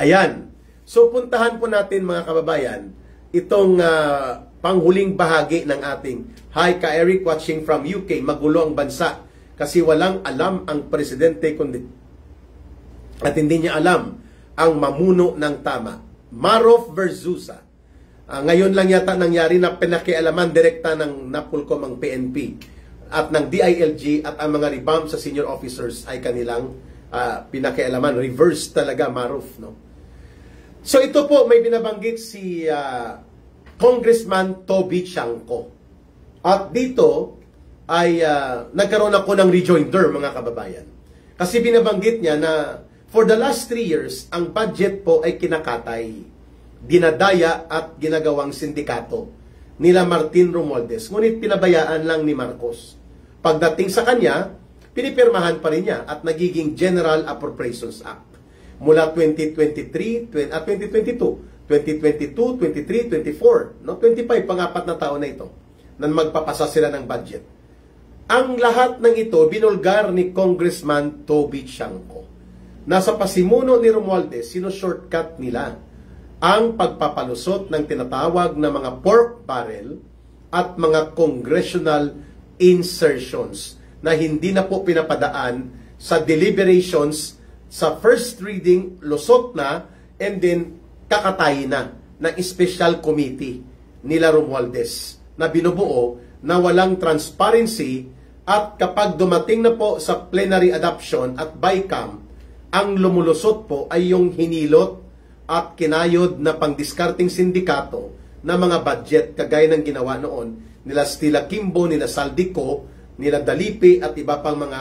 Ayan. So puntahan po natin mga kababayan itong panghuling bahagi ng ating Hi ka Eric watching from UK. Magulo ang bansa kasi walang alam ang presidente kundi at hindi niya alam ang mamuno ng tama. Marov versus ngayon lang yata nangyari na pinakialaman direkta ng NAPOLCOM ang PNP at ng DILG at ang mga revamp sa senior officers ay kanilang pinakialaman. Reverse talaga, Marov, no? So ito po, may binabanggit si Congressman Toby Chanco. At dito ay nagkaroon ako ng rejoinder, mga kababayan. Kasi binabanggit niya na for the last 3 years, ang budget po ay kinakatay, dinadaya at ginagawang sindikato nila Martin Romualdez. Ngunit pinabayaan lang ni Marcos. Pagdating sa kanya, pinipirmahan pa rin niya at nagiging General Appropriations Act. Mula 2023 at 2022, 2022, 23, 24, no? 25, pang-apat na taon na ito, na magpapasa sila ng budget. Ang lahat ng ito, binulgar ni Congressman Toby Chanco. Nasa pasimuno ni Romualdez, sino-shortcut nila ang pagpapalusot ng tinatawag na mga pork barrel at mga congressional insertions na hindi na po pinapadaan sa deliberations sa first reading, lusot na, and then kakatayin na ng special committee nila Romualdez na binubuo na walang transparency at kapag dumating na po sa plenary adoption at BICAM, ang lumulusot po ay yung hinilot at kinayod na pangdiskarting sindikato na mga budget kagaya ng ginawa noon nila Stila Kimbo, nila Saldico, nila Dalipe at iba pang mga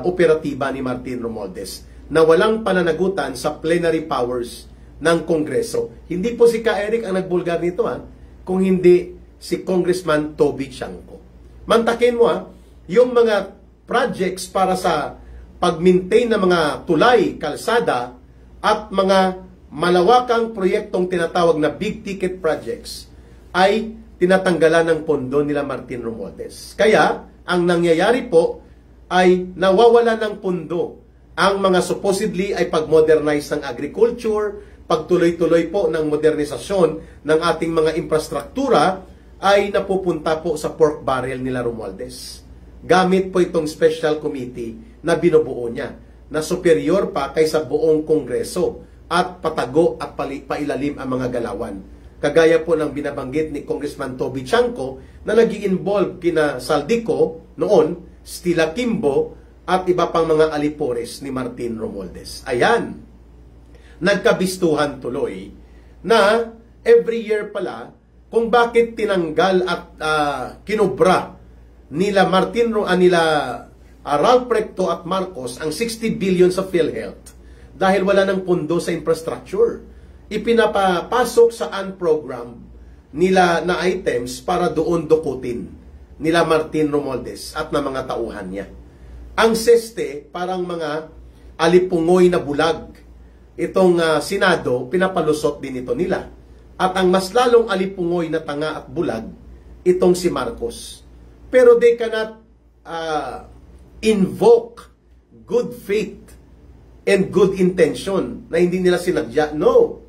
operatiba ni Martin Romualdez na walang pananagutan sa plenary powers ng Kongreso. Hindi po si Ka Eric ang nagbulgar nito, kung hindi si Congressman Toby Chanco. Mantakin mo, yung mga projects para sa pag-maintain ng mga tulay, kalsada at mga malawakang proyektong tinatawag na big ticket projects ay tinatanggalan ng pondo nila Martin Romualdez. Kaya ang nangyayari po ay nawawala ng pondo ang mga supposedly ay pag-modernize ng agriculture, pagtuloy-tuloy po ng modernisasyon ng ating mga infrastruktura ay napupunta po sa pork barrel nila Romualdez. Gamit po itong special committee na binubuo niya, na superior pa kaysa buong Kongreso at patago at pailalim ang mga galawan. Kagaya po ng binabanggit ni Congressman Toby Chanco na nag-i-involve kina Saldico noon, Stila Kimbo, at iba pang mga alipores ni Martin Romualdez. Ayan, nagkabistuhan tuloy na every year pala kung bakit tinanggal at kinubra nila Ralph Recto at Marcos ang 60 billion sa PhilHealth dahil wala ng pondo sa infrastructure. Ipinapapasok sa program nila na items para doon dukutin nila Martin Romualdez at na mga tauhan niya. Ang seste, parang mga alipungoy na bulag. Itong Senado, pinapalusot din ito nila. At ang mas lalong alipungoy na tanga at bulag, itong si Marcos. Pero they cannot invoke good faith and good intention na hindi nila sinadya. No.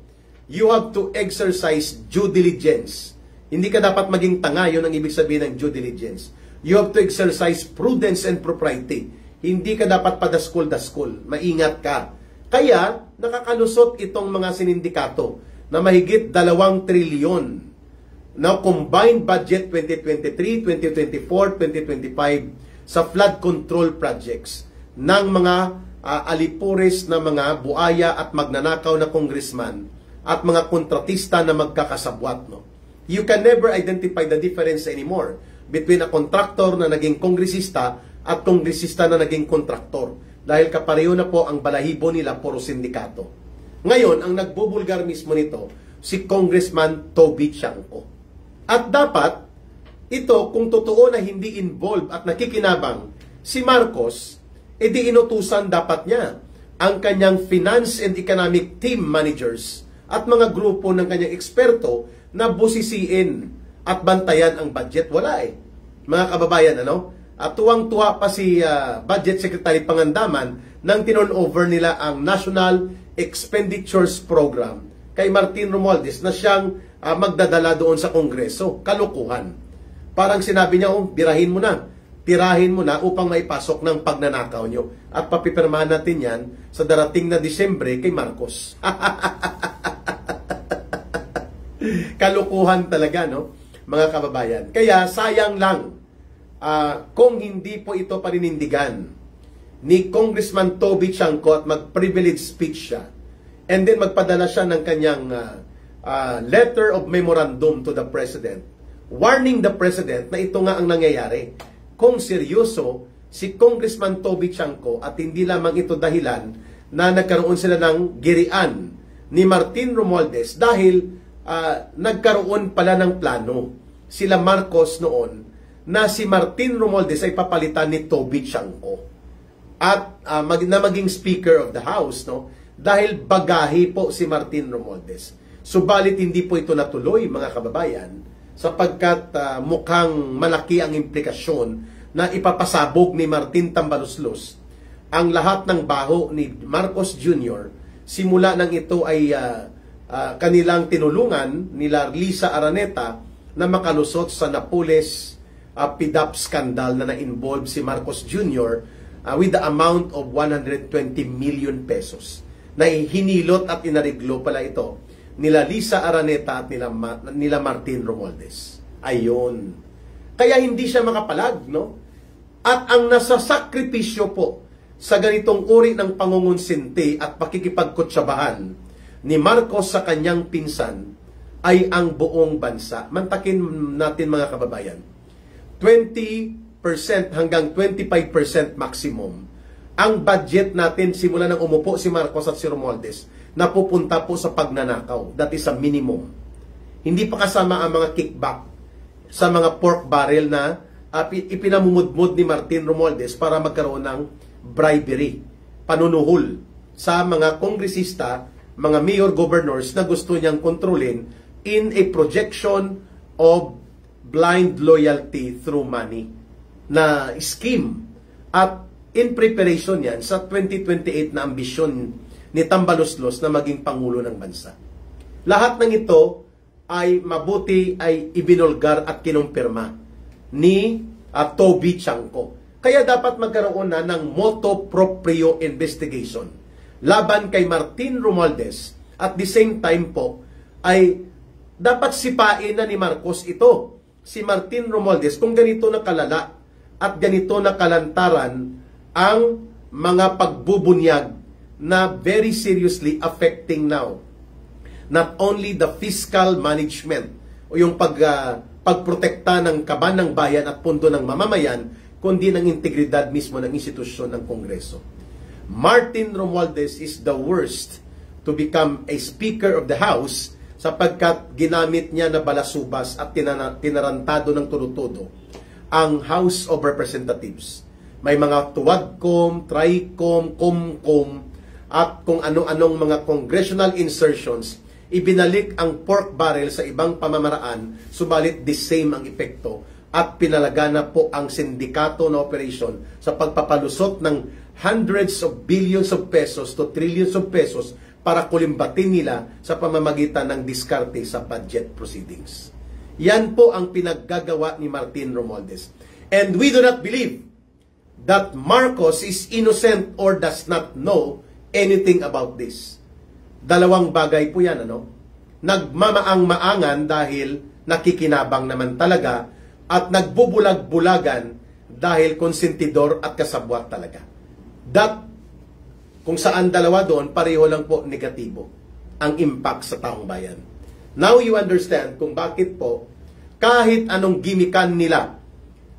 You have to exercise due diligence. Hindi ka dapat maging tanga, yun ang ibig sabihin ng due diligence. You have to exercise prudence and propriety. Hindi ka dapat padaskol-daskol. Maingat ka. Kaya, nakakalusot itong mga sinindikato na mahigit 2 trilyon na combined budget 2023, 2024, 2025 sa flood control projects ng mga alipores na mga buaya at magnanakaw na congressman at mga kontratista na magkakasabwat. No? You can never identify the difference anymore between a contractor na naging kongresista at kongresista na naging kontraktor. Dahil kapareho na po ang balahibo nila, puro sindikato. Ngayon, ang nagbubulgar mismo nito, si Congressman Toby Chanco. At dapat, ito, kung totoo na hindi involved at nakikinabang si Marcos, edi inutusan dapat niya ang kanyang finance and economic team managers at mga grupo ng kanyang eksperto na busisiin at bantayan ang budget. Wala Mga kababayan, At tuwang-tuwa pa si Budget Secretary Pangandaman nang tinon-over nila ang National Expenditures Program kay Martin Romualdez na siyang magdadala doon sa Kongreso. Kalukuhan. Parang sinabi niya, birahin mo na, tirahin mo na upang maipasok ng pagnanakaw nyo. At papipirmahan natin yan sa darating na Disyembre kay Marcos. Kalukuhan talaga, no? Mga kababayan. Kaya sayang lang kung hindi po ito paninindigan ni Congressman Toby Chanco at mag-privilege speech siya and then magpadala siya ng kanyang letter of memorandum to the President, warning the President na ito nga ang nangyayari. Kung seryoso si Congressman Toby Chanco at hindi lamang ito dahilan na nagkaroon sila ng girian ni Martin Romualdez dahil nagkaroon pala ng plano sila Marcos noon na si Martin Romualdez ay papalitan ni Toby Chanco at na maging Speaker of the House, no? Dahil bagahe po si Martin Romualdez. Subalit hindi po ito natuloy, mga kababayan, sapagkat mukhang malaki ang implikasyon na ipapasabog ni Martin Tambaluslos ang lahat ng baho ni Marcos Jr. simula nang ito ay kanilang tinulungan nila Lisa Araneta na makalusot sa Napoles PDAP scandal na na-involve si Marcos Jr. With the amount of 120 million pesos na hinilot at inariglo pala ito nila Lisa Araneta at nila Martin Romualdez. Ayun. Kaya hindi siya makapalag, no? At ang nasasakripisyo po sa ganitong uri ng pangungunsinti at pakikipagkutsabahan ni Marcos sa kanyang pinsan ay ang buong bansa. Mantakin natin, mga kababayan. 20% hanggang 25% maximum ang budget natin simula nang umupo si Marcos at si Romualdez na pupunta po sa pagnanakaw. That is a minimum. Hindi pa kasama ang mga kickback sa mga pork barrel na ipinamumudmud ni Martin Romualdez para magkaroon ng bribery, panunuhol sa mga kongresista, mga mayor, governors na gusto niyang kontrolin in a projection of blind loyalty through money na scheme. At in preparation yan sa 2028 na ambisyon ni Tambaluslos na maging Pangulo ng bansa. Lahat ng ito ay mabuti ay ibinulgar at kinumpirma ni Toby Chanco. Kaya dapat magkaroon na ng motu proprio investigation laban kay Martin Romualdez. At the same time po ay dapat sipain na ni Marcos ito, si Martin Romualdez, kung ganito na kalala at ganito na kalantaran ang mga pagbubunyag na very seriously affecting now not only the fiscal management o yung pagprotekta ng kaban ng bayan at pundo ng mamamayan, kundi ng integridad mismo ng institusyon ng Kongreso. Martin Romualdez is the worst to become a Speaker of the House sapagkat ginamit niya na balasubas at tinarantado ng turutodo ang House of Representatives. May mga tuwadcom, tricom, comcom, at kung ano-anong mga congressional insertions, ibinalik ang pork barrel sa ibang pamamaraan, subalit the same ang epekto at pinalagana po ang sindikato na operation sa pagpapalusot ng hundreds of billions of pesos to trillions of pesos para kulimbatin nila sa pamamagitan ng diskarte sa budget proceedings. Yan po ang pinaggagawa ni Martin Romualdez. And we do not believe that Marcos is innocent or does not know anything about this. Dalawang bagay po yan, ano? Nagmamaang-maangan dahil nakikinabang naman talaga at nagbubulag-bulagan dahil konsentidor at kasabwat talaga. That, kung saan dalawa doon, pareho lang po negatibo ang impact sa taong bayan. Now you understand kung bakit po kahit anong gimikan nila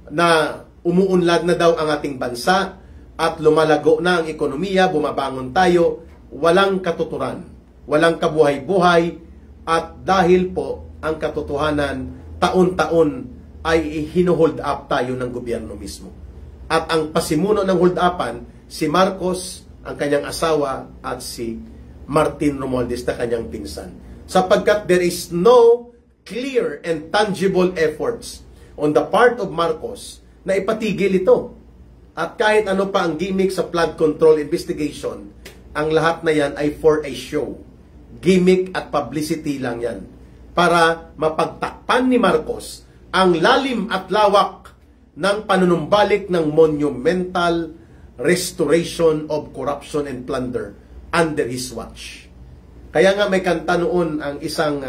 na umuunlad na daw ang ating bansa at lumalago na ang ekonomiya, bumabangon tayo, walang katuturan, walang kabuhay-buhay, at dahil po ang katotohanan, taon-taon ay hinuhold up tayo ng gobyerno mismo. At ang pasimuno ng hold upan, si Marcos, ang kanyang asawa, at si Martin Romualdez na kanyang pinsan. Sapagkat there is no clear and tangible efforts on the part of Marcos na ipatigil ito. At kahit ano pa ang gimmick sa flood control investigation, ang lahat na yan ay for a show. Gimmick at publicity lang yan. Para mapagtakpan ni Marcos ang lalim at lawak ng panunumbalik ng monumental restoration of corruption and plunder under his watch. Kaya nga may kanta noon ang isang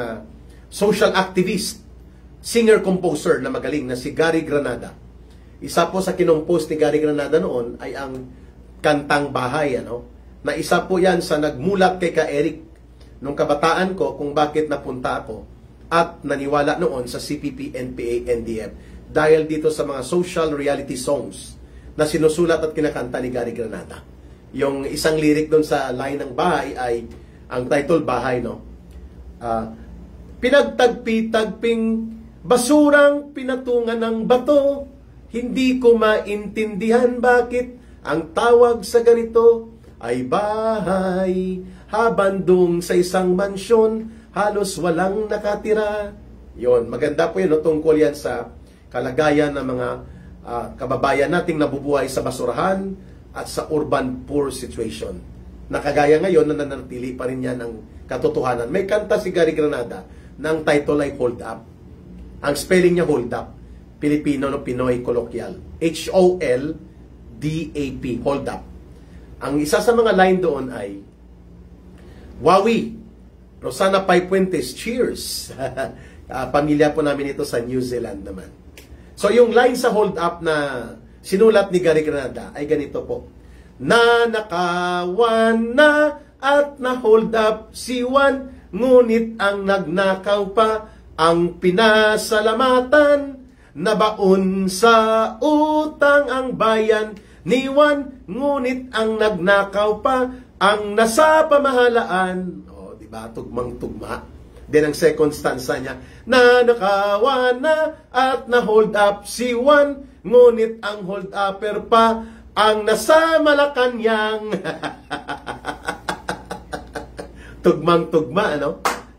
social activist, singer-composer na magaling na si Gary Granada. Isa po sa kinompose ni Gary Granada noon ay ang Kantang Bahay, na isa po yan sa nagmulat kay Ka-Eric nung kabataan ko kung bakit napunta ako at naniwala noon sa CPP, NPA, NDF dahil dito sa mga social reality songs na sinusulat at kinakanta ni Gary Granada. Yung isang lyric doon sa line ng Bahay ay ang title Bahay, pinagtagpi-tagping basurang pinatungan ng bato, hindi ko maintindihan bakit ang tawag sa ganito ay bahay, habandong sa isang mansyon, halos walang nakatira. Yon, maganda po yun, tungkol yan sa kalagayan ng mga kababayan nating nabubuhay sa basurahan at sa urban poor situation. Nakagaya ngayon na nananatili pa rin yan ang katotohanan. May kanta si Gary Granada na ang title ay Hold Up. Ang spelling niya Hold Up, Pilipino no Pinoy colloquial. H-O-L-D-A-P, Hold Up. Ang isa sa mga line doon ay Wawi, Rosana Pai Puentes, cheers. Pamilya po namin ito sa New Zealand naman. So yung line sa Hold Up na sinulat ni Gary Granada ay ganito po. Nanakawan na at na-hold up si Juan, ngunit ang nagnakaw pa ang pinasalamatan. Nabaon sa utang ang bayan ni Juan, ngunit ang nagnakaw pa ang nasa pamahalaan. O, diba? Tugmang-tugma. Then ang second stanza niya, nanakawan na at na-hold up si Juan, ngunit ang hold upper pa ang nasa Malacanang. Tugmang-tugma,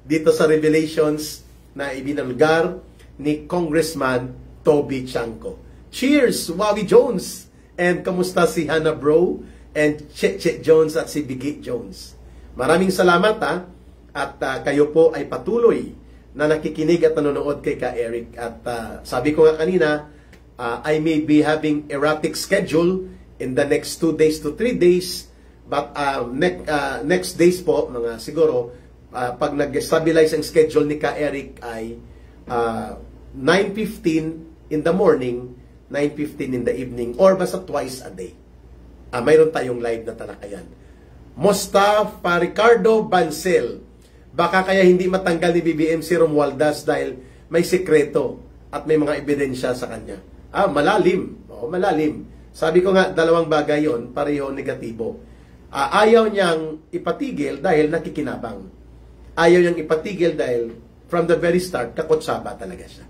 dito sa Revelations na ibinalgar ni Congressman Toby Chanco. Cheers, Wawi Jones! And kamusta si Hannah Bro and Che Jones at si Biggie Jones? Maraming salamat at kayo po ay patuloy na nakikinig at nanonood kay Ka-Eric. At sabi ko nga kanina, I may be having erratic schedule in the next 2 days to 3 days, but next days po, mga siguro, pag nag-stabilize ang schedule ni Ka-Eric ay 9:15 in the morning, 9:15 in the evening, or basta twice a day. Mayroon tayong live na talakayan. Mustafa Ricardo Bansel, baka kaya hindi matanggal ni BBM si Romualdez dahil may sekreto at may mga ebidensya sa kanya. Malalim. Malalim. Sabi ko nga, dalawang bagay yon, pareho negatibo. Ayaw niyang ipatigil dahil nakikinabang. Ayaw niyang ipatigil dahil from the very start, kakotsaba talaga siya.